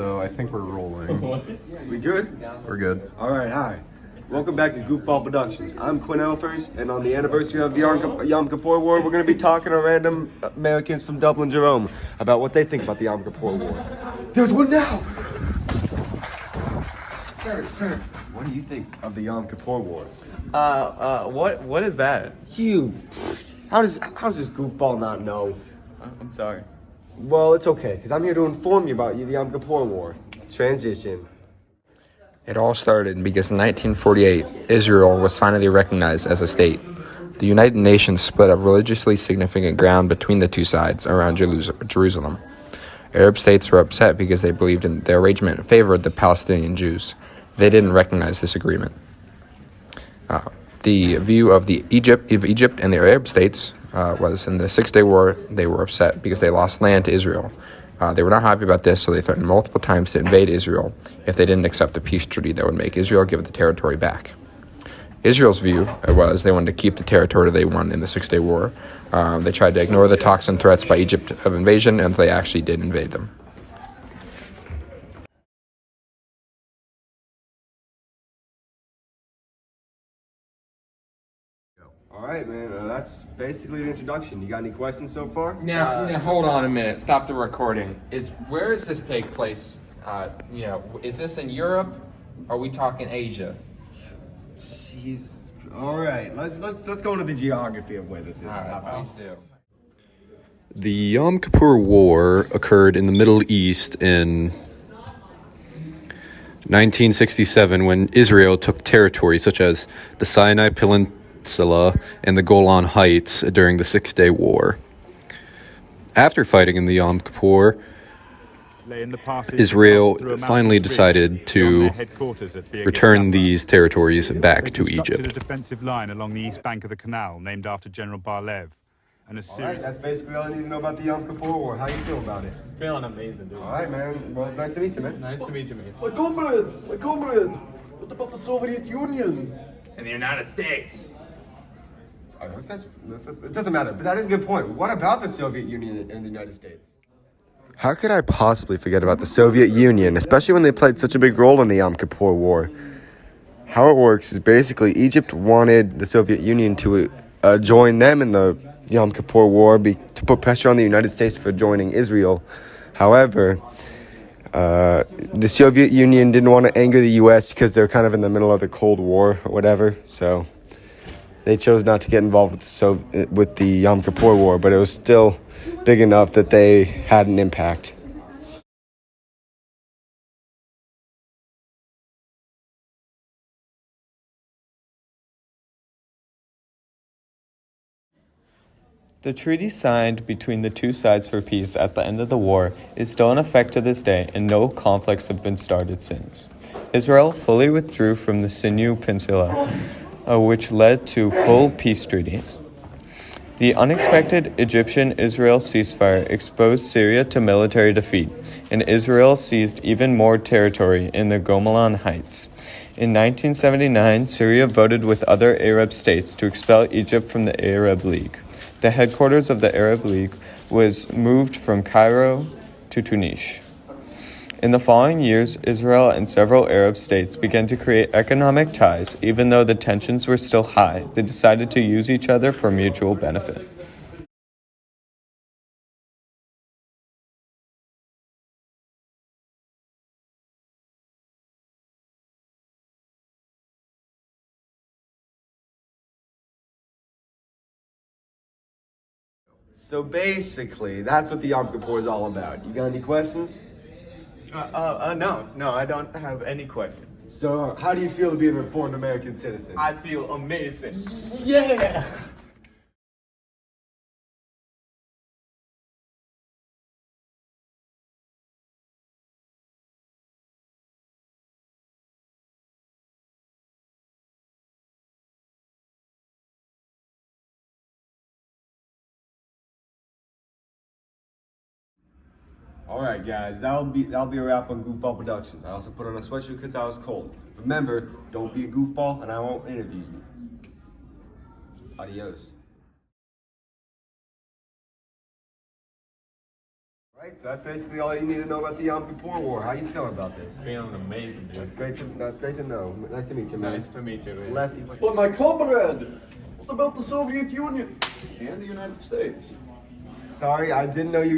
So I think we're rolling. We good? We're good. All right, hi. Welcome back to Goofball Productions. I'm Quinn Elfers, and on the anniversary of the Yom Kippur War, we're going to be talking to random Americans from Dublin, Jerome, about what they think about the Yom Kippur War. There's one now! Sir, what do you think of the Yom Kippur War? What is that? You, how does this goofball not know? I'm sorry. Well, it's okay, because I'm here to inform you about the Yom Kippur War. Transition. It all started because in 1948, Israel was finally recognized as a state. The United Nations split up religiously significant ground between the two sides around Jerusalem. Arab states were upset because they believed in the arrangement favored the Palestinian Jews. They didn't recognize this agreement. The view of Egypt and the Arab states was in the Six-Day War, they were upset because they lost land to Israel. They were not happy about this, so they threatened multiple times to invade Israel if they didn't accept a peace treaty that would make Israel give the territory back. Israel's view was they wanted to keep the territory they won in the Six-Day War. They tried to ignore the talks and threats by Egypt of invasion, and they actually did invade them. All right, man. That's basically the introduction. You got any questions so far? Now, hold on a minute. Stop the recording. Where does this take place? Is this in Europe? Or are we talking Asia? Jesus. All right. Let's go into the geography of where this is. All right, please do. The Yom Kippur War occurred in the Middle East in 1967 when Israel took territory such as the Sinai Peninsula and the Golan Heights during the Six-Day War. After fighting in the Yom Kippur, Israel finally decided to return these territories back to Egypt. A defensive line along the east bank of the canal, named after General Bar-Lev. All right, that's basically all I need to know about the Yom Kippur War. How you feel about it? Feeling amazing, dude. All right, man. Well, it's nice to meet you, man. Nice to meet you, man. My comrade. What about the Soviet Union? In the United States. Oh, those guys, it doesn't matter, but that is a good point. What about the Soviet Union and the United States? How could I possibly forget about the Soviet Union, especially when they played such a big role in the Yom Kippur War? How it works is basically Egypt wanted the Soviet Union to join them in the Yom Kippur War to put pressure on the United States for joining Israel. However, the Soviet Union didn't want to anger the U.S. because they're kind of in the middle of the Cold War or whatever, so they chose not to get involved with the Yom Kippur War, but it was still big enough that they had an impact. The treaty signed between the two sides for peace at the end of the war is still in effect to this day, and no conflicts have been started since. Israel fully withdrew from the Sinai Peninsula, which led to full peace treaties. The unexpected Egyptian-Israel ceasefire exposed Syria to military defeat, and Israel seized even more territory in the Golan Heights. In 1979, Syria voted with other Arab states to expel Egypt from the Arab League. The headquarters of the Arab League was moved from Cairo to Tunis. In the following years, Israel and several Arab states began to create economic ties. Even though the tensions were still high, they decided to use each other for mutual benefit. So basically, that's what the Yom Kippur is all about. You got any questions? No, I don't have any questions. So, how do you feel to be an informed American citizen? I feel amazing. Yeah! All right, guys, that'll be a wrap on Goofball Productions. I also put on a sweatshirt because I was cold. Remember, don't be a goofball, and I won't interview you. Adios. Right, so that's basically all you need to know about the Yom Kippur War. How you feeling about this? Feeling amazing, dude. That's great to know. Nice to meet you, man. Nice to meet you, man. Lefty. But my comrade, what about the Soviet Union and the United States? Sorry, I didn't know you